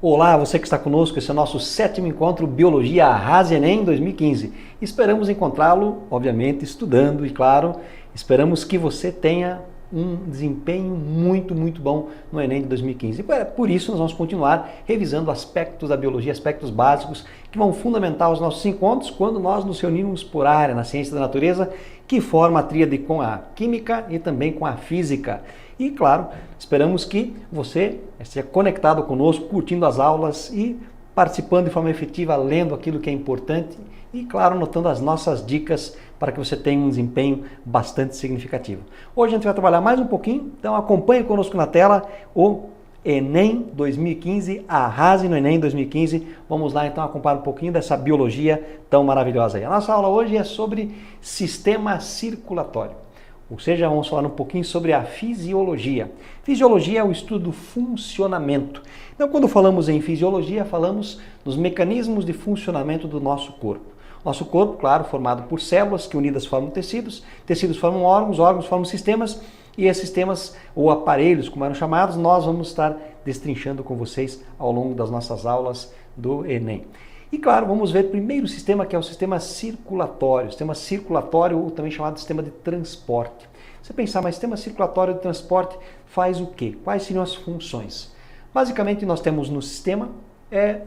Olá, você que está conosco, esse é o nosso 7º encontro Biologia Arrasa Enem 2015. Esperamos encontrá-lo, obviamente, estudando e, claro, esperamos que você tenha um desempenho muito bom no Enem de 2015. E por isso nós vamos continuar revisando aspectos da biologia, aspectos básicos que vão fundamentar os nossos encontros quando nós nos reunimos por área na ciência da natureza, que forma a tríade com a química e também com a física. E, claro, esperamos que você esteja conectado conosco, curtindo as aulas e participando de forma efetiva, lendo aquilo que é importante e, claro, anotando as nossas dicas para que você tenha um desempenho bastante significativo. Hoje a gente vai trabalhar mais um pouquinho, então acompanhe conosco na tela o Enem 2015, Arrase no Enem 2015. Vamos lá então acompanhar um pouquinho dessa biologia tão maravilhosa aí. A nossa aula hoje é sobre sistema circulatório. Ou seja, vamos falar um pouquinho sobre a fisiologia. Fisiologia é o estudo do funcionamento. Então, quando falamos em fisiologia, falamos dos mecanismos de funcionamento do nosso corpo. Nosso corpo, claro, formado por células que unidas formam tecidos, tecidos formam órgãos, órgãos formam sistemas, e esses sistemas, ou aparelhos, como eram chamados, nós vamos estar destrinchando com vocês ao longo das nossas aulas do Enem. E claro, vamos ver o primeiro sistema, que é o sistema circulatório. Sistema circulatório, ou também chamado de sistema de transporte. Você pensar, mas sistema circulatório de transporte faz o quê? Quais seriam as funções? Basicamente, nós temos no sistema,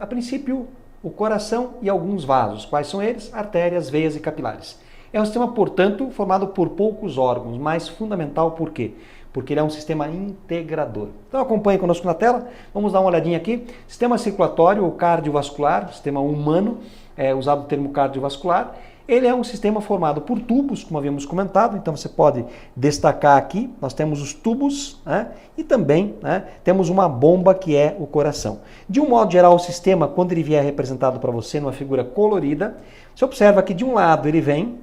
a princípio, o coração e alguns vasos. Quais são eles? Artérias, veias e capilares. É um sistema, portanto, formado por poucos órgãos, mas fundamental por quê? Porque ele é um sistema integrador. Então acompanhe conosco na tela, vamos dar uma olhadinha aqui. Sistema circulatório ou cardiovascular, sistema humano, usado o termo cardiovascular. Ele é um sistema formado por tubos, como havíamos comentado, então você pode destacar aqui, nós temos os tubos, e também temos uma bomba que é o coração. De um modo geral, o sistema, quando ele vier representado para você numa figura colorida, você observa que de um lado ele vem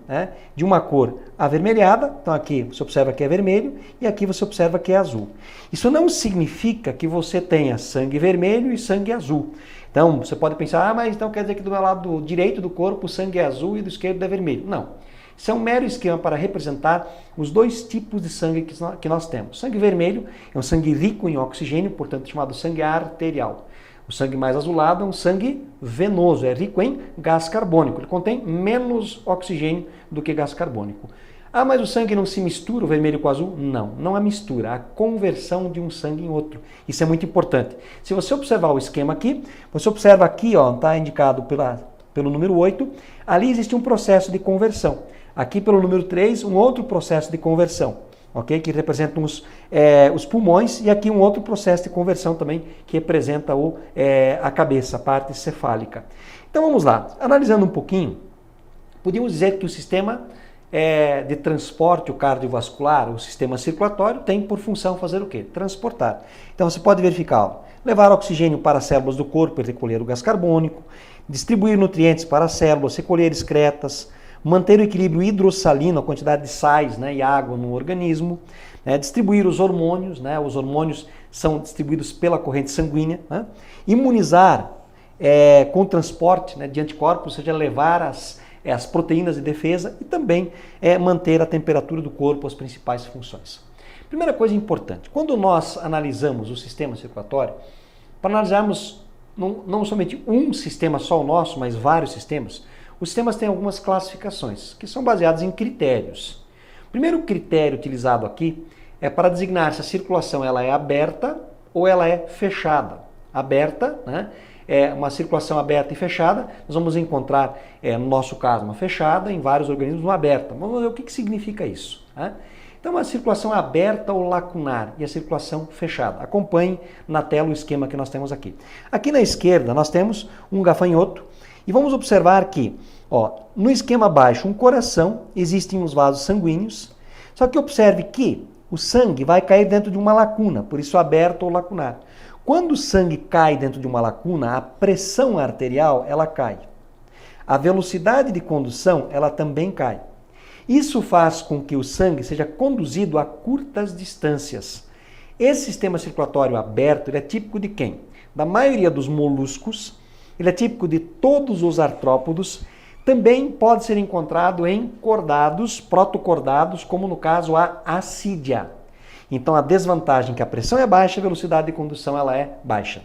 de uma cor avermelhada, então aqui você observa que é vermelho e aqui você observa que é azul. Isso não significa que você tenha sangue vermelho e sangue azul. Então, você pode pensar, mas então quer dizer que do meu lado direito do corpo o sangue é azul e do esquerdo é vermelho. Não. Isso é um mero esquema para representar os dois tipos de sangue que nós temos. O sangue vermelho é um sangue rico em oxigênio, portanto chamado sangue arterial. O sangue mais azulado é um sangue venoso, é rico em gás carbônico. Ele contém menos oxigênio do que gás carbônico. Ah, mas o sangue não se mistura, o vermelho com o azul? Não, não há mistura, há conversão de um sangue em outro. Isso é muito importante. Se você observar o esquema aqui, você observa aqui, está indicado pelo número 8, ali existe um processo de conversão. Aqui pelo número 3, um outro processo de conversão, ok? Que representam os pulmões, e aqui um outro processo de conversão também, que representa a cabeça, a parte cefálica. Então vamos lá, analisando um pouquinho, podíamos dizer que o sistema de transporte, o cardiovascular, o sistema circulatório, tem por função fazer o quê? Transportar. Então você pode verificar, levar oxigênio para as células do corpo e recolher o gás carbônico, distribuir nutrientes para as células, recolher excretas, manter o equilíbrio hidrossalino, a quantidade de sais e água no organismo, distribuir os hormônios são distribuídos pela corrente sanguínea, imunizar com o transporte de anticorpos, ou seja, levar as proteínas de defesa e também manter a temperatura do corpo, as principais funções. Primeira coisa importante, quando nós analisamos o sistema circulatório, para analisarmos não somente um sistema só o nosso, mas vários sistemas, os sistemas têm algumas classificações, que são baseadas em critérios. O primeiro critério utilizado aqui é para designar se a circulação ela é aberta ou ela é fechada. Aberta, é uma circulação aberta e fechada, nós vamos encontrar, no nosso caso, uma fechada, em vários organismos uma aberta. Vamos ver o que significa isso. Então, uma circulação aberta ou lacunar e a circulação fechada. Acompanhe na tela o esquema que nós temos aqui. Aqui na esquerda nós temos um gafanhoto e vamos observar que, no esquema abaixo, um coração, existem os vasos sanguíneos, só que observe que o sangue vai cair dentro de uma lacuna, por isso aberto ou lacunar. Quando o sangue cai dentro de uma lacuna, a pressão arterial ela cai. A velocidade de condução ela também cai. Isso faz com que o sangue seja conduzido a curtas distâncias. Esse sistema circulatório aberto ele é típico de quem? Da maioria dos moluscos, ele é típico de todos os artrópodos, também pode ser encontrado em cordados, protocordados, como no caso a assídia. Então a desvantagem é que a pressão é baixa, a velocidade de condução ela é baixa.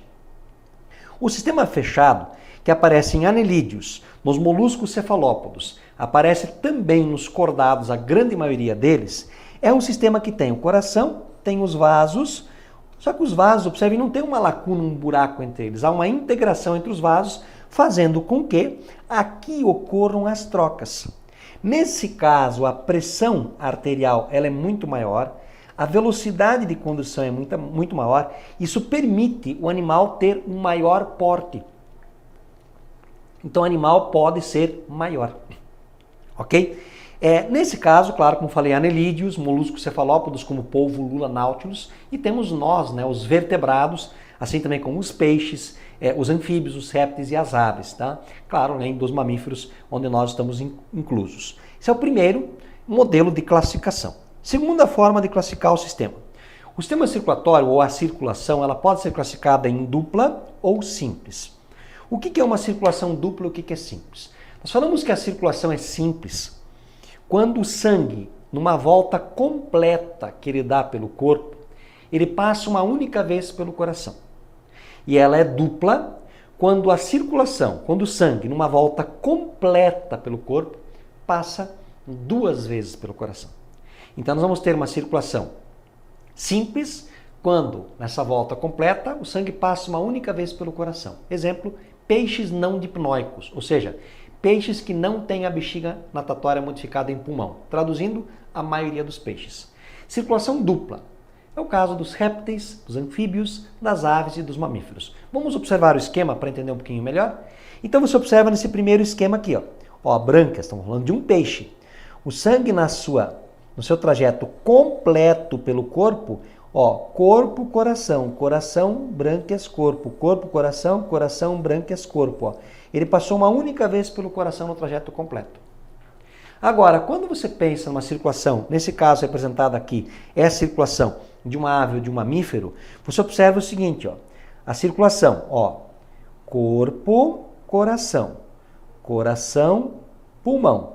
O sistema fechado, que aparece em anelídeos, nos moluscos cefalópodos, aparece também nos cordados, a grande maioria deles, é um sistema que tem o coração, tem os vasos, só que os vasos, observem, não tem uma lacuna, um buraco entre eles, há uma integração entre os vasos, fazendo com que aqui ocorram as trocas. Nesse caso, a pressão arterial ela é muito maior, a velocidade de condução é muito maior, isso permite o animal ter um maior porte. Então o animal pode ser maior, ok? Nesse caso, claro, como falei, anelídeos, moluscos cefalópodos como polvo, lula, náutilus, e temos nós, né, os vertebrados, assim também como os peixes, os anfíbios, os répteis e as aves, tá? Claro, além dos mamíferos, onde nós estamos inclusos. Esse é o primeiro modelo de classificação. Segunda forma de classificar o sistema. O sistema circulatório, ou a circulação, ela pode ser classificada em dupla ou simples. O que é uma circulação dupla e o que é simples? Nós falamos que a circulação é simples quando o sangue, numa volta completa que ele dá pelo corpo, ele passa uma única vez pelo coração. E ela é dupla quando a circulação, quando o sangue, numa volta completa pelo corpo, passa 2 vezes pelo coração. Então nós vamos ter uma circulação simples quando, nessa volta completa, o sangue passa uma única vez pelo coração. Exemplo, peixes não dipnoicos, ou seja, peixes que não têm a bexiga natatória modificada em pulmão. Traduzindo, a maioria dos peixes. Circulação dupla. É o caso dos répteis, dos anfíbios, das aves e dos mamíferos. Vamos observar o esquema para entender um pouquinho melhor? Então você observa nesse primeiro esquema aqui, ó, brâncas, estamos falando de um peixe. O sangue no seu trajeto completo pelo corpo, ó, corpo, coração, coração, brânquias, corpo, corpo, coração, coração, brânquias, corpo, ó. Ele passou uma única vez pelo coração no trajeto completo. Agora, quando você pensa numa circulação, nesse caso representada aqui, é a circulação de uma ave ou de um mamífero, você observa o seguinte, ó, a circulação, ó, corpo, coração, coração, pulmão,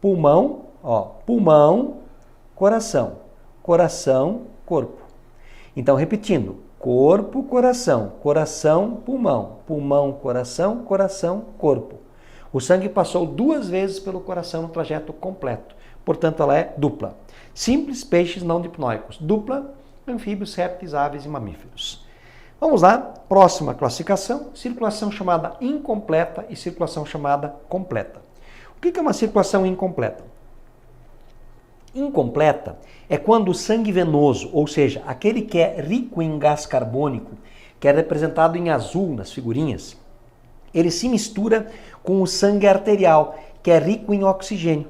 pulmão, ó, pulmão, coração, coração, corpo. Então, repetindo, corpo, coração, coração, pulmão, pulmão, coração, coração, corpo. O sangue passou 2 vezes pelo coração no trajeto completo. Portanto, ela é dupla. Simples, peixes não dipnoicos. Dupla, anfíbios, répteis, aves e mamíferos. Vamos lá, próxima classificação, circulação chamada incompleta e circulação chamada completa. O que é uma circulação incompleta? Incompleta é quando o sangue venoso, ou seja, aquele que é rico em gás carbônico, que é representado em azul nas figurinhas, ele se mistura com o sangue arterial, que é rico em oxigênio.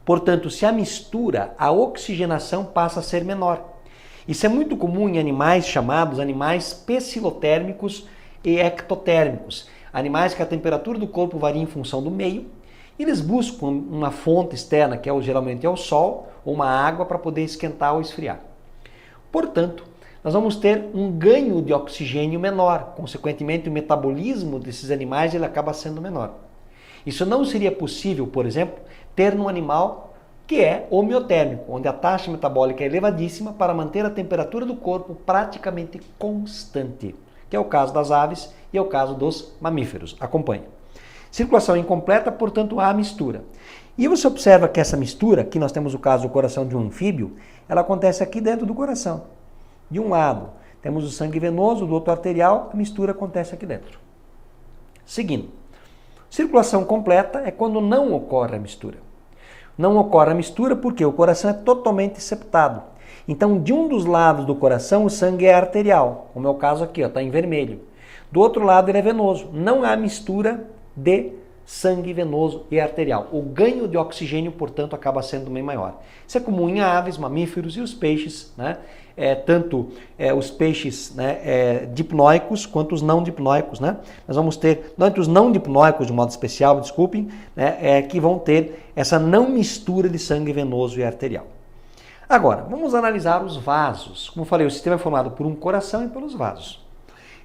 Portanto, se a mistura, a oxigenação passa a ser menor. Isso é muito comum em animais chamados animais pecilotérmicos e ectotérmicos. Animais que a temperatura do corpo varia em função do meio. Eles buscam uma fonte externa, que geralmente é o sol, ou uma água para poder esquentar ou esfriar. Portanto, nós vamos ter um ganho de oxigênio menor. Consequentemente, o metabolismo desses animais ele acaba sendo menor. Isso não seria possível, por exemplo, ter num animal que é homeotérmico, onde a taxa metabólica é elevadíssima para manter a temperatura do corpo praticamente constante, que é o caso das aves e é o caso dos mamíferos. Acompanhe. Circulação incompleta, portanto, há mistura. E você observa que essa mistura, aqui nós temos o caso do coração de um anfíbio, ela acontece aqui dentro do coração. De um lado, temos o sangue venoso, do outro arterial, a mistura acontece aqui dentro. Seguindo. Circulação completa é quando não ocorre a mistura. Não ocorre a mistura porque o coração é totalmente septado. Então, de um dos lados do coração, o sangue é arterial, como é o caso aqui, está em vermelho. Do outro lado, ele é venoso. Não há mistura de sangue venoso e arterial. O ganho de oxigênio, portanto, acaba sendo bem maior. Isso é comum em aves, mamíferos e os peixes, né? Tanto os peixes, né, dipnoicos quanto os não dipnoicos, né? Nós vamos ter, tanto os não dipnoicos, de modo especial, desculpem, né, que vão ter essa não mistura de sangue venoso e arterial. Agora, vamos analisar os vasos. Como eu falei, o sistema é formado por um coração e pelos vasos.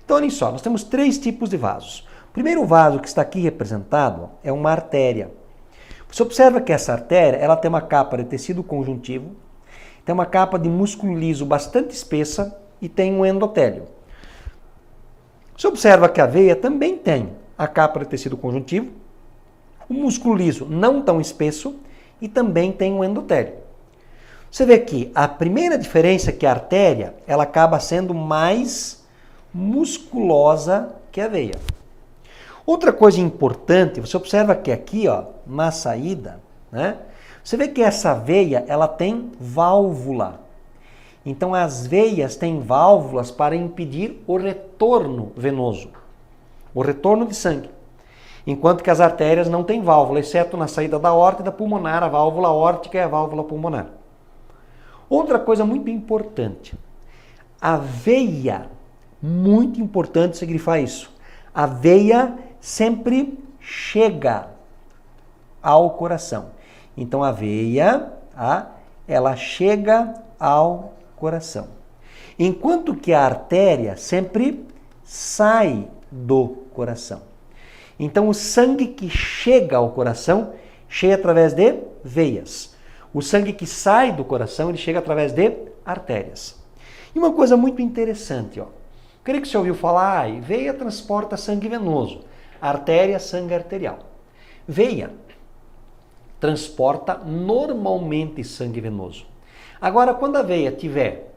Então, olhem só, nós temos 3 tipos de vasos. O primeiro vaso que está aqui representado é uma artéria. Você observa que essa artéria ela tem uma capa de tecido conjuntivo, tem uma capa de músculo liso bastante espessa e tem um endotélio. Você observa que a veia também tem a capa de tecido conjuntivo, o músculo liso não tão espesso e também tem o endotélio. Você vê que a primeira diferença é que a artéria ela acaba sendo mais musculosa que a veia. Outra coisa importante, você observa que aqui, ó, na saída, né, você vê que essa veia ela tem válvula. Então as veias têm válvulas para impedir o retorno venoso, o retorno de sangue. Enquanto que as artérias não têm válvula, exceto na saída da aorta e da pulmonar, a válvula aórtica e a válvula pulmonar. Outra coisa muito importante, a veia, muito importante você grifar isso, a veia sempre chega ao coração. Então a veia, ela chega ao coração. Enquanto que a artéria sempre sai do coração. Então o sangue que chega ao coração chega através de veias. O sangue que sai do coração ele chega através de artérias. E uma coisa muito interessante, ó. Creio que você ouviu falar, veia transporta sangue venoso, artéria, sangue arterial. Veia transporta normalmente sangue venoso. Agora, quando a veia tiver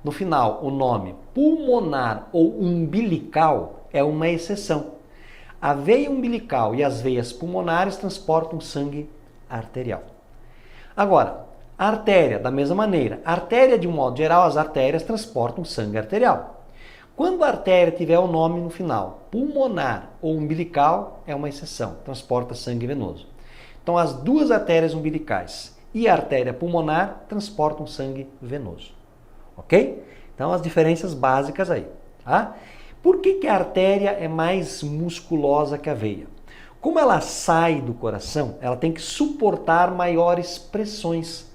no final o nome pulmonar ou umbilical, é uma exceção. A veia umbilical e as veias pulmonares transportam sangue arterial. Agora, a artéria, da mesma maneira. A artéria, de um modo geral, as artérias transportam sangue arterial. Quando a artéria tiver o nome no final, pulmonar ou umbilical, é uma exceção, transporta sangue venoso. Então, as duas artérias umbilicais e a artéria pulmonar transportam sangue venoso. Ok? Então, as diferenças básicas aí. Tá? Por que a artéria é mais musculosa que a veia? Como ela sai do coração, ela tem que suportar maiores pressões.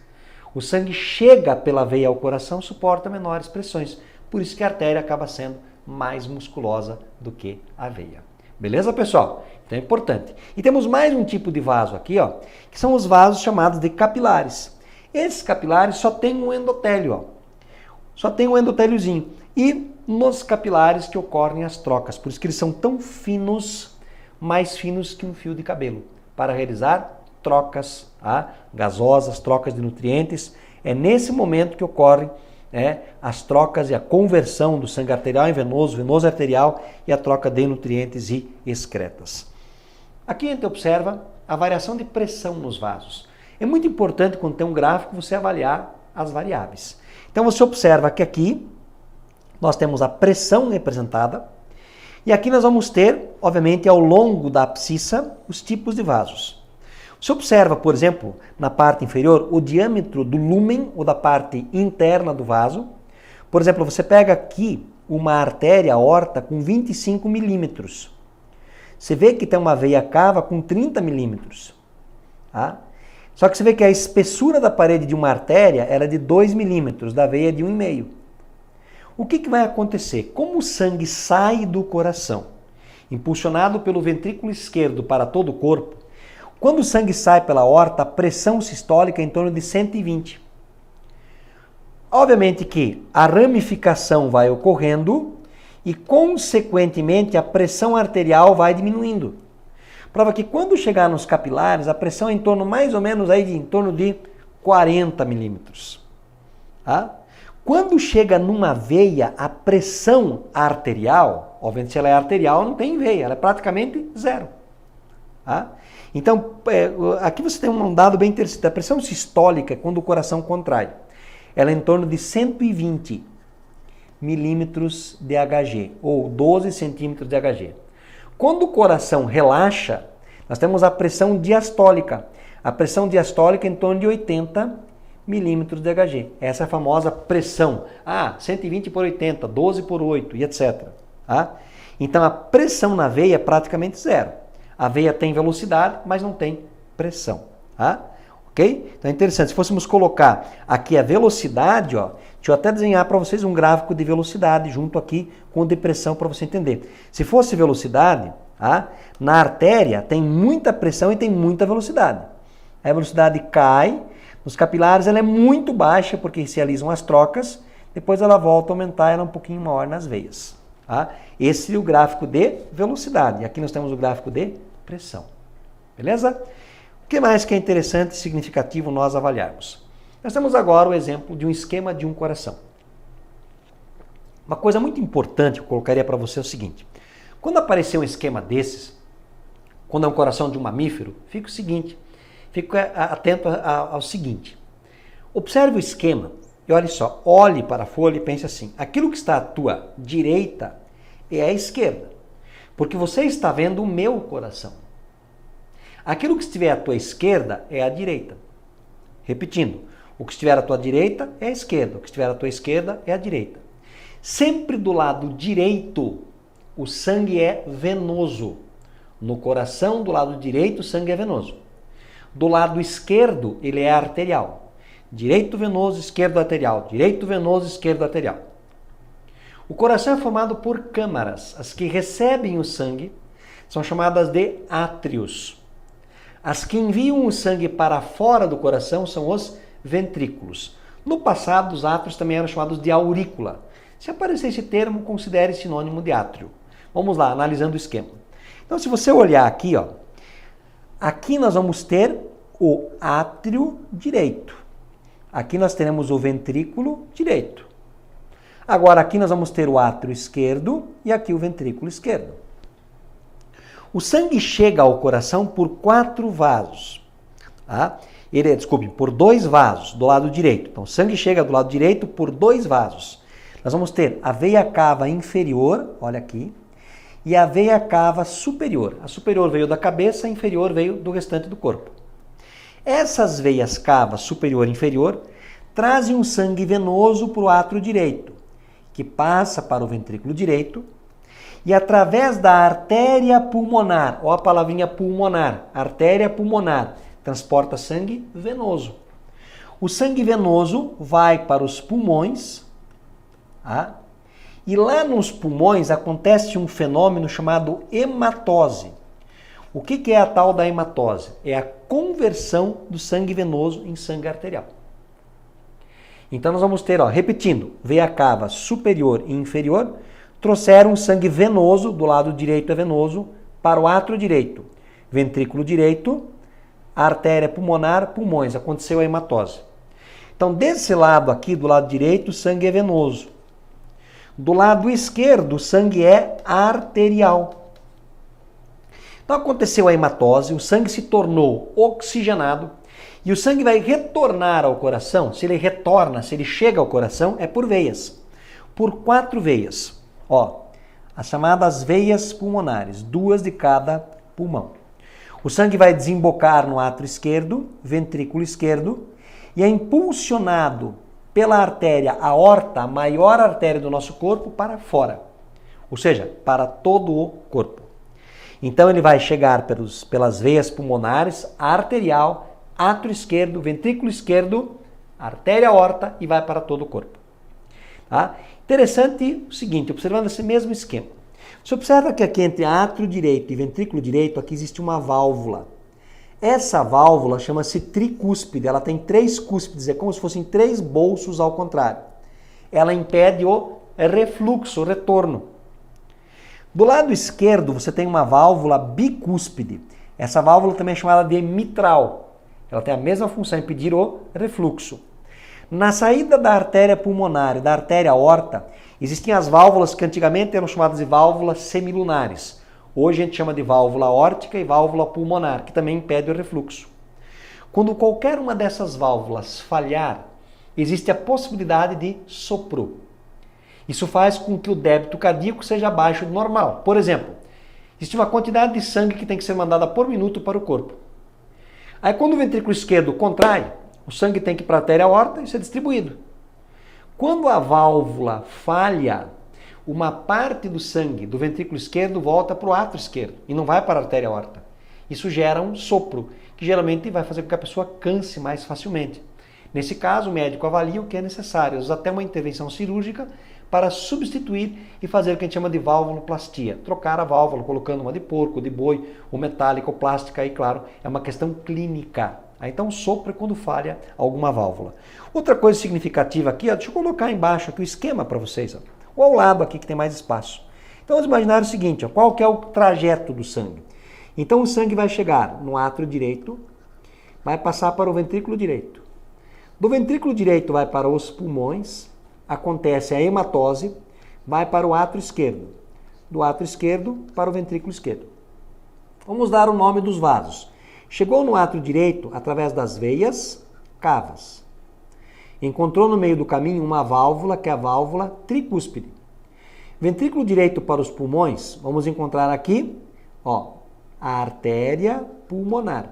O sangue chega pela veia ao coração, suporta menores pressões. Por isso que a artéria acaba sendo mais musculosa do que a veia. Beleza, pessoal? Então é importante. E temos mais um tipo de vaso aqui, ó, que são os vasos chamados de capilares. Esses capilares só tem um endotélio, ó. Só tem um endotéliozinho. E nos capilares que ocorrem as trocas. Por isso que eles são tão finos, mais finos que um fio de cabelo, para realizar trocas gasosas, trocas de nutrientes. É nesse momento que ocorrem as trocas e a conversão do sangue arterial em venoso, venoso arterial e a troca de nutrientes e excretas. Aqui a gente observa a variação de pressão nos vasos. É muito importante quando tem um gráfico você avaliar as variáveis. Então você observa que aqui nós temos a pressão representada e aqui nós vamos ter, obviamente, ao longo da abscissa, os tipos de vasos. Você observa, por exemplo, na parte inferior, o diâmetro do lúmen ou da parte interna do vaso. Por exemplo, você pega aqui uma artéria aorta com 25 milímetros. Você vê que tem uma veia cava com 30 milímetros. Tá? Só que você vê que a espessura da parede de uma artéria era de 2 milímetros, da veia de 1,5. O que vai acontecer? Como o sangue sai do coração, impulsionado pelo ventrículo esquerdo para todo o corpo, quando o sangue sai pela aorta, a pressão sistólica é em torno de 120. Obviamente que a ramificação vai ocorrendo e, consequentemente, a pressão arterial vai diminuindo. Prova que quando chegar nos capilares, a pressão é em torno mais ou menos em torno de 40 milímetros. Tá? Quando chega numa veia, a pressão arterial, obviamente se ela é arterial, não tem veia, ela é praticamente zero. Tá? Então, aqui você tem um dado bem interessante. A pressão sistólica, quando o coração contrai, ela é em torno de 120 milímetros de Hg, ou 12 centímetros de Hg. Quando o coração relaxa, nós temos a pressão diastólica. A pressão diastólica é em torno de 80 milímetros de Hg. Essa é a famosa pressão. 120 por 80, 12 por 8 e etc. Tá? Então, a pressão na veia é praticamente zero. A veia tem velocidade, mas não tem pressão. Tá? Ok? Então é interessante. Se fôssemos colocar aqui a velocidade, ó, deixa eu até desenhar para vocês um gráfico de velocidade junto aqui com de pressão para você entender. Se fosse velocidade, na artéria tem muita pressão e tem muita velocidade. A velocidade cai, nos capilares ela é muito baixa porque se realizam as trocas, depois ela volta a aumentar, ela é um pouquinho maior nas veias. Tá? Esse é o gráfico de velocidade. Aqui nós temos o gráfico de pressão. Beleza? O que mais que é interessante e significativo nós avaliarmos? Nós temos agora o exemplo de um esquema de um coração. Uma coisa muito importante que eu colocaria para você é o seguinte. Quando aparecer um esquema desses, quando é um coração de um mamífero, fica o seguinte, fique atento ao seguinte. Observe o esquema e olhe só, olhe para a folha e pense assim, aquilo que está à tua direita é a esquerda, porque você está vendo o meu coração. Aquilo que estiver à tua esquerda é a direita. Repetindo, o que estiver à tua direita é a esquerda, o que estiver à tua esquerda é a direita. Sempre do lado direito, o sangue é venoso. No coração, do lado direito, o sangue é venoso. Do lado esquerdo, ele é arterial. Direito venoso, esquerdo arterial. Direito venoso, esquerdo arterial. O coração é formado por câmaras. As que recebem o sangue são chamadas de átrios. As que enviam o sangue para fora do coração são os ventrículos. No passado, os átrios também eram chamados de aurícula. Se aparecer esse termo, considere sinônimo de átrio. Vamos lá, analisando o esquema. Então, se você olhar aqui, ó, aqui nós vamos ter o átrio direito. Aqui nós teremos o ventrículo direito. Agora, aqui nós vamos ter o átrio esquerdo e aqui o ventrículo esquerdo. O sangue chega ao coração por 4 vasos. Tá? Por 2 vasos do lado direito. Então, o sangue chega do lado direito por 2 vasos. Nós vamos ter a veia cava inferior, olha aqui, e a veia cava superior. A superior veio da cabeça, a inferior veio do restante do corpo. Essas veias cava superior e inferior trazem um sangue venoso para o átrio direito, que passa para o ventrículo direito, e através da artéria pulmonar, ó a palavrinha pulmonar, artéria pulmonar, transporta sangue venoso. O sangue venoso vai para os pulmões, tá? E lá nos pulmões acontece um fenômeno chamado hematose. O que é a tal da hematose? É a conversão do sangue venoso em sangue arterial. Então nós vamos ter, ó, repetindo, veia cava superior e inferior, trouxeram sangue venoso, do lado direito é venoso, para o átrio direito, ventrículo direito, artéria pulmonar, pulmões, aconteceu a hematose. Então, desse lado aqui, do lado direito, o sangue é venoso. Do lado esquerdo, o sangue é arterial. Então, aconteceu a hematose, o sangue se tornou oxigenado e o sangue vai retornar ao coração. Se ele retorna, se ele chega ao coração, é por veias. Por 4 veias. Ó, as chamadas veias pulmonares, 2 de cada pulmão. O sangue vai desembocar no átrio esquerdo, ventrículo esquerdo, e é impulsionado pela artéria aorta, a maior artéria do nosso corpo, para fora. Ou seja, para todo o corpo. Então ele vai chegar pelas veias pulmonares, arterial, átrio esquerdo, ventrículo esquerdo, artéria aorta e vai para todo o corpo. Tá? Interessante o seguinte, observando esse mesmo esquema. Você observa que aqui entre átrio direito e ventrículo direito, aqui existe uma válvula. Essa válvula chama-se tricúspide, ela tem 3 cúspides, é como se fossem 3 bolsos ao contrário. Ela impede o refluxo, o retorno. Do lado esquerdo você tem uma válvula bicúspide. Essa válvula também é chamada de mitral. Ela tem a mesma função, impedir o refluxo. Na saída da artéria pulmonar e da artéria aorta, existiam as válvulas que antigamente eram chamadas de válvulas semilunares. Hoje a gente chama de válvula aórtica e válvula pulmonar, que também impede o refluxo. Quando qualquer uma dessas válvulas falhar, existe a possibilidade de sopro. Isso faz com que o débito cardíaco seja abaixo do normal. Por exemplo, existe uma quantidade de sangue que tem que ser mandada por minuto para o corpo. Aí quando o ventrículo esquerdo contrai, o sangue tem que ir para a artéria aorta e ser distribuído. Quando a válvula falha, uma parte do sangue do ventrículo esquerdo volta para o átrio esquerdo e não vai para a artéria aorta. Isso gera um sopro, que geralmente vai fazer com que a pessoa canse mais facilmente. Nesse caso, o médico avalia o que é necessário, usa até uma intervenção cirúrgica para substituir e fazer o que a gente chama de válvuloplastia. Trocar a válvula, colocando uma de porco, de boi, ou metálica, ou plástica, aí claro, é uma questão clínica. Então, sopro é quando falha alguma válvula. Outra coisa significativa aqui, ó, deixa eu colocar embaixo aqui o esquema para vocês. Ó. Ou ao lado aqui que tem mais espaço. Então vamos imaginar o seguinte, ó, qual que é o trajeto do sangue? Então o sangue vai chegar no átrio direito, vai passar para o ventrículo direito. Do ventrículo direito vai para os pulmões, acontece a hematose, vai para o átrio esquerdo. Do átrio esquerdo para o ventrículo esquerdo. Vamos dar o nome dos vasos. Chegou no átrio direito através das veias cavas. Encontrou no meio do caminho uma válvula, que é a válvula tricúspide. Ventrículo direito para os pulmões, vamos encontrar aqui, ó, a artéria pulmonar.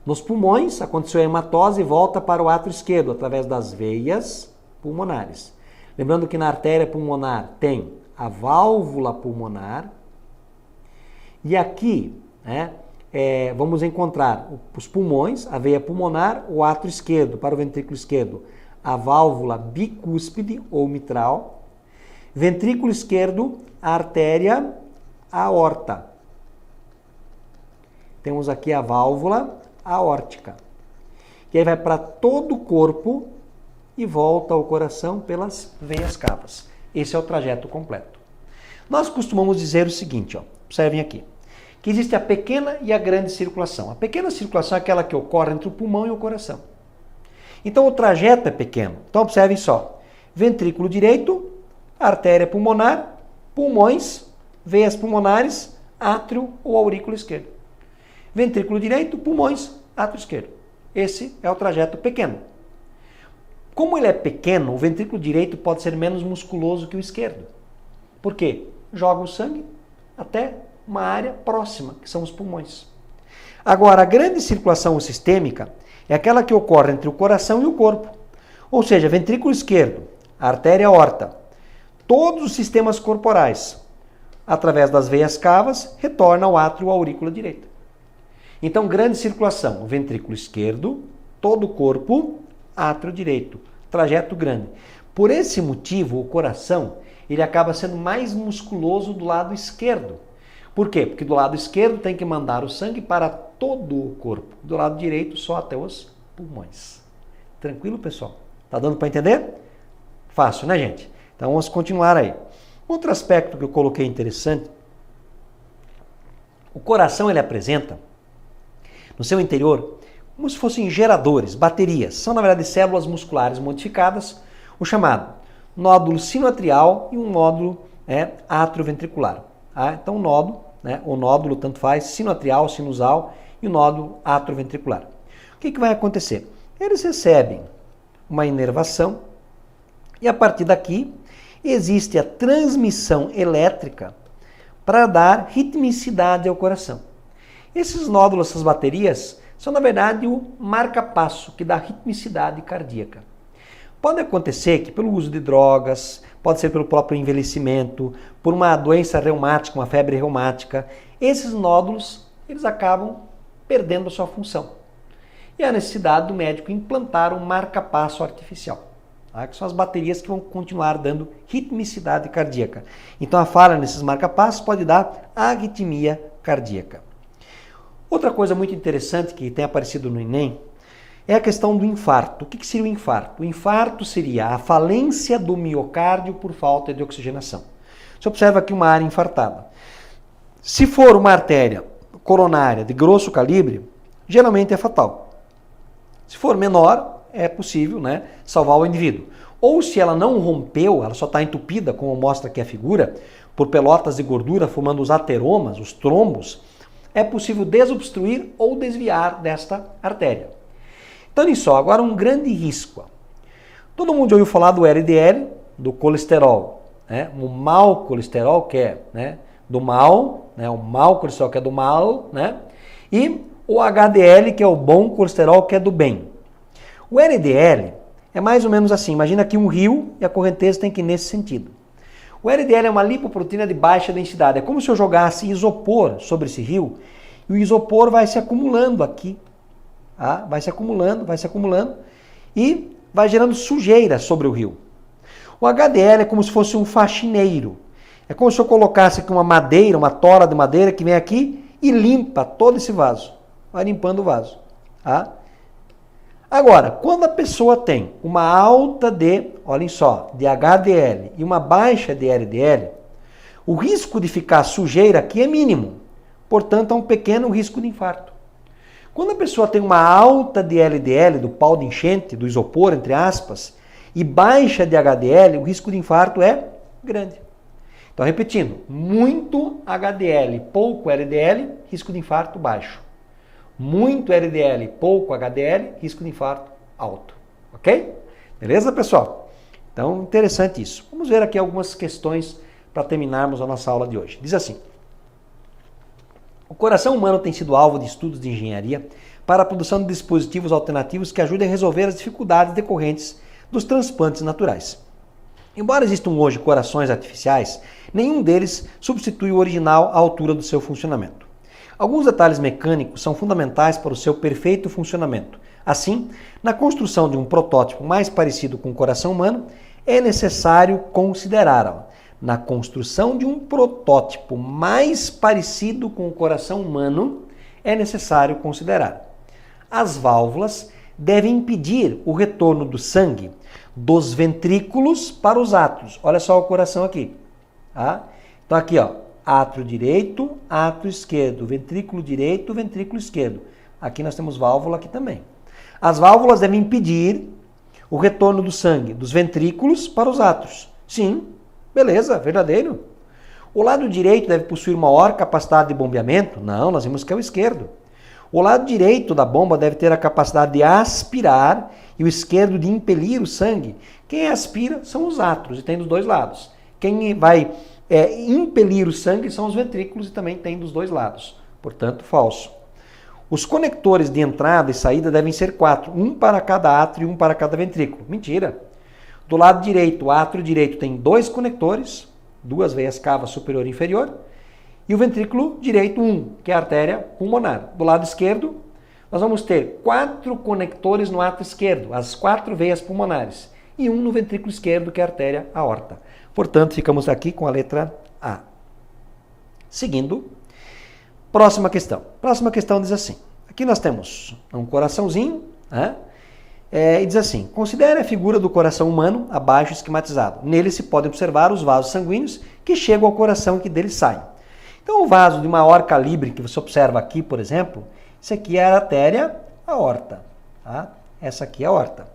Nos pulmões, aconteceu a hematose e volta para o átrio esquerdo, através das veias pulmonares. Lembrando que na artéria pulmonar tem a válvula pulmonar. E aqui, né, vamos encontrar os pulmões, a veia pulmonar, o átrio esquerdo, para o ventrículo esquerdo, a válvula bicúspide ou mitral. Ventrículo esquerdo, a artéria aorta. Temos aqui a válvula aórtica. E aí vai para todo o corpo e volta ao coração pelas veias cavas. Esse é o trajeto completo. Nós costumamos dizer o seguinte, ó, observem aqui, que existe a pequena e a grande circulação. A pequena circulação é aquela que ocorre entre o pulmão e o coração. Então o trajeto é pequeno. Então observem só, ventrículo direito, artéria pulmonar, pulmões, veias pulmonares, átrio ou aurículo esquerdo. Ventrículo direito, pulmões, átrio esquerdo. Esse é o trajeto pequeno. Como ele é pequeno, o ventrículo direito pode ser menos musculoso que o esquerdo. Por quê? Joga o sangue até uma área próxima, que são os pulmões. Agora, a grande circulação sistêmica é aquela que ocorre entre o coração e o corpo. Ou seja, ventrículo esquerdo, artéria aorta, todos os sistemas corporais, através das veias cavas, retorna ao átrio ou aurícula direita. Então, grande circulação, o ventrículo esquerdo, todo o corpo, átrio direito, trajeto grande. Por esse motivo, o coração, ele acaba sendo mais musculoso do lado esquerdo. Por quê? Porque do lado esquerdo tem que mandar o sangue para todo o corpo. Do lado direito, só até os pulmões. Tranquilo, pessoal? Tá dando para entender? Fácil, né, gente? Então, vamos continuar aí. Outro aspecto que eu coloquei interessante, o coração, ele apresenta no seu interior como se fossem geradores, baterias. São, na verdade, células musculares modificadas, o chamado nódulo sinoatrial e um nódulo atrioventricular. Tá? Então, o nódulo, né, o nódulo, tanto faz, sinoatrial, sinusal e o nódulo atrioventricular. O que vai acontecer? Eles recebem uma inervação e, a partir daqui, existe a transmissão elétrica para dar ritmicidade ao coração. Esses nódulos, essas baterias, são, na verdade, o marca-passo que dá ritmicidade cardíaca. Pode acontecer que pelo uso de drogas, pode ser pelo próprio envelhecimento, por uma doença reumática, uma febre reumática, esses nódulos, eles acabam perdendo a sua função. E a necessidade do médico implantar um marca-passo artificial, tá? Que são as baterias que vão continuar dando ritmicidade cardíaca. Então a falha nesses marca-passos pode dar arritmia cardíaca. Outra coisa muito interessante que tem aparecido no Enem é a questão do infarto. O que seria o infarto? O infarto seria a falência do miocárdio por falta de oxigenação. Você observa aqui uma área infartada. Se for uma artéria coronária de grosso calibre, geralmente é fatal. Se for menor, é possível, né, salvar o indivíduo. Ou se ela não rompeu, ela só está entupida, como mostra aqui a figura, por pelotas de gordura formando os ateromas, os trombos, é possível desobstruir ou desviar desta artéria. Então, olha só, agora um grande risco. Todo mundo já ouviu falar do LDL, do colesterol, né? O mau colesterol, que é, né, do mal, né? O mau colesterol, que é do mal, né? E o HDL, que é o bom colesterol, que é do bem. O LDL é mais ou menos assim, imagina aqui um rio e a correnteza tem que ir nesse sentido. O LDL é uma lipoproteína de baixa densidade, é como se eu jogasse isopor sobre esse rio e o isopor vai se acumulando aqui. Tá? Vai se acumulando e vai gerando sujeira sobre o rio. O HDL é como se fosse um faxineiro. É como se eu colocasse aqui uma madeira, uma tora de madeira que vem aqui e limpa todo esse vaso. Vai limpando o vaso. Tá? Agora, quando a pessoa tem uma alta de, olhem só, de HDL e uma baixa de LDL, O risco de ficar sujeira aqui é mínimo, portanto, há um pequeno risco de infarto. Quando a pessoa tem uma alta de LDL, do pau de enchente, do isopor, entre aspas, e baixa de HDL, o risco de infarto é grande. Então, repetindo, muito HDL, pouco LDL, risco de infarto baixo. Muito LDL, pouco HDL, risco de infarto alto. Ok? Beleza, pessoal? Então, interessante isso. Vamos ver aqui algumas questões para terminarmos a nossa aula de hoje. Diz assim: o coração humano tem sido alvo de estudos de engenharia para a produção de dispositivos alternativos que ajudem a resolver as dificuldades decorrentes dos transplantes naturais. Embora existam hoje corações artificiais, nenhum deles substitui o original à altura do seu funcionamento. Alguns detalhes mecânicos são fundamentais para o seu perfeito funcionamento. Assim, na construção de um protótipo mais parecido com o coração humano, é necessário considerar, na construção de um protótipo mais parecido com o coração humano, é necessário considerar: as válvulas devem impedir o retorno do sangue dos ventrículos para os átrios. Olha só o coração aqui. Tá? Então aqui, ó, átrio direito, átrio esquerdo, ventrículo direito, ventrículo esquerdo. Aqui nós temos válvula aqui também. As válvulas devem impedir o retorno do sangue dos ventrículos para os átrios. Sim, beleza, verdadeiro. O lado direito deve possuir maior capacidade de bombeamento? Não, nós vimos que é o esquerdo. O lado direito da bomba deve ter a capacidade de aspirar e o esquerdo de impelir o sangue. Quem aspira são os átrios e tem dos dois lados. Quem vai impelir o sangue são os ventrículos e também tem dos dois lados. Portanto, falso. Os conectores de entrada e saída devem ser 4, um para cada átrio e um para cada ventrículo. Mentira. Do lado direito, o átrio direito tem 2 conectores, 2 veias cava superior e inferior, e o ventrículo direito 1, que é a artéria pulmonar. Do lado esquerdo, nós vamos ter 4 conectores no átrio esquerdo, as 4 veias pulmonares, e 1 no ventrículo esquerdo, que é a artéria aorta. Portanto, ficamos aqui com a letra A. Seguindo, próxima questão. Próxima questão diz assim: aqui nós temos um coraçãozinho, né? E diz assim: considere a figura do coração humano abaixo esquematizado. Nele se podem observar os vasos sanguíneos que chegam ao coração e que dele saem. Então, o vaso de maior calibre que você observa aqui, por exemplo, isso aqui é a artéria aorta. Tá? Essa aqui é a aorta.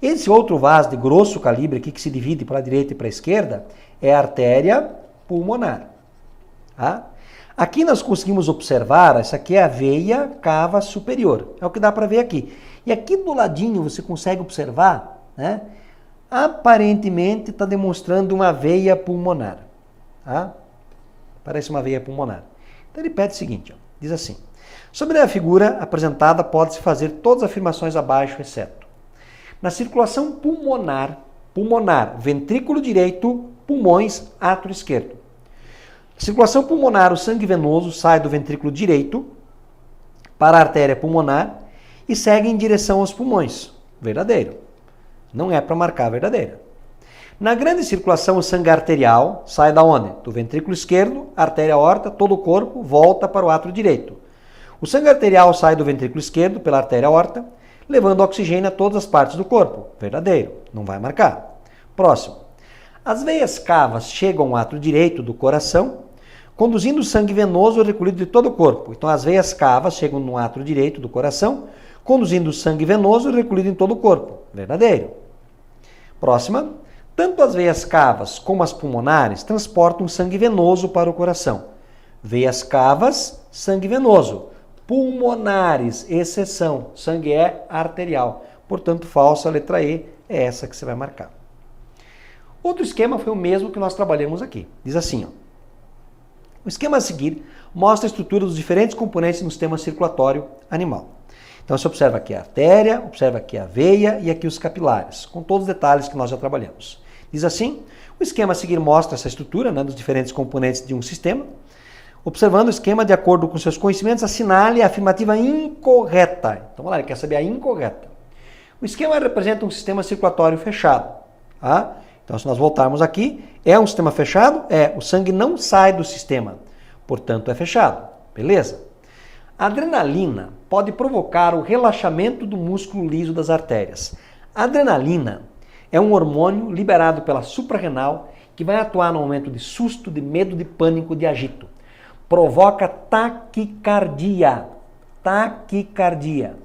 Esse outro vaso de grosso calibre aqui, que se divide para a direita e para a esquerda, é a artéria pulmonar. Tá? Aqui nós conseguimos observar, essa aqui é a veia cava superior. É o que dá para ver aqui. E aqui do ladinho você consegue observar, né? Aparentemente está demonstrando uma veia pulmonar. Tá? Parece uma veia pulmonar. Então ele pede o seguinte, ó, diz assim: sobre a figura apresentada pode-se fazer todas as afirmações abaixo, exceto: na circulação pulmonar, ventrículo direito, pulmões, átrio esquerdo. Na circulação pulmonar, o sangue venoso sai do ventrículo direito para a artéria pulmonar e segue em direção aos pulmões. Verdadeiro. Não é para marcar verdadeira. Na grande circulação, o sangue arterial sai da onde? Do ventrículo esquerdo, artéria aorta, todo o corpo, volta para o átrio direito. O sangue arterial sai do ventrículo esquerdo pela artéria aorta, levando oxigênio a todas as partes do corpo. Verdadeiro. Não vai marcar. Próximo. As veias cavas chegam ao átrio direito do coração, conduzindo o sangue venoso recolhido de todo o corpo. Então, as veias cavas chegam no átrio direito do coração, conduzindo o sangue venoso recolhido em todo o corpo. Verdadeiro. Próxima. Tanto as veias cavas como as pulmonares transportam sangue venoso para o coração. Veias cavas, sangue venoso. Pulmonares, exceção. Sangue é arterial. Portanto, falsa, a letra E é essa que você vai marcar. Outro esquema foi o mesmo que nós trabalhamos aqui. Diz assim, ó: o esquema a seguir mostra a estrutura dos diferentes componentes no sistema circulatório animal. Então você observa aqui a artéria, observa aqui a veia e aqui os capilares, com todos os detalhes que nós já trabalhamos. Diz assim: o esquema a seguir mostra essa estrutura, né, dos diferentes componentes de um sistema. Observando o esquema de acordo com seus conhecimentos, assinale a afirmativa incorreta. Então, vamos lá, ele quer saber a incorreta. O esquema representa um sistema circulatório fechado. Tá? Então, se nós voltarmos aqui, é um sistema fechado? É, o sangue não sai do sistema, portanto é fechado. Beleza? A adrenalina pode provocar o relaxamento do músculo liso das artérias. A adrenalina é um hormônio liberado pela suprarrenal que vai atuar no momento de susto, de medo, de pânico, de agito. Provoca taquicardia. Taquicardia.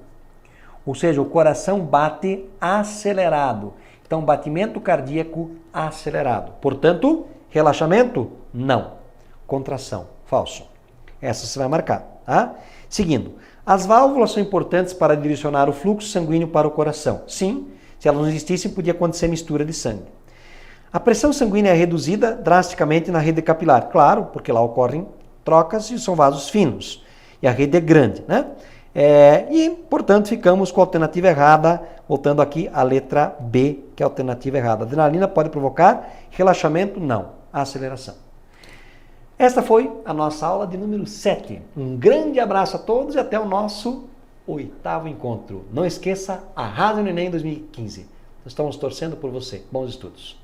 Ou seja, o coração bate acelerado. Então, batimento cardíaco acelerado. Portanto, relaxamento? Não. Contração. Falso. Essa você vai marcar, tá? Seguindo. As válvulas são importantes para direcionar o fluxo sanguíneo para o coração. Sim, se elas não existissem, podia acontecer mistura de sangue. A pressão sanguínea é reduzida drasticamente na rede capilar. Claro, porque lá ocorrem trocas e são vasos finos. E a rede é grande, né? E, portanto, ficamos com a alternativa errada, voltando aqui à letra B, que é a alternativa errada. Adrenalina pode provocar relaxamento? Não. Aceleração. Esta foi a nossa aula de número 7. Um grande abraço a todos e até o nosso 8º encontro. Não esqueça, arrasa no Enem 2015. Nós estamos torcendo por você. Bons estudos.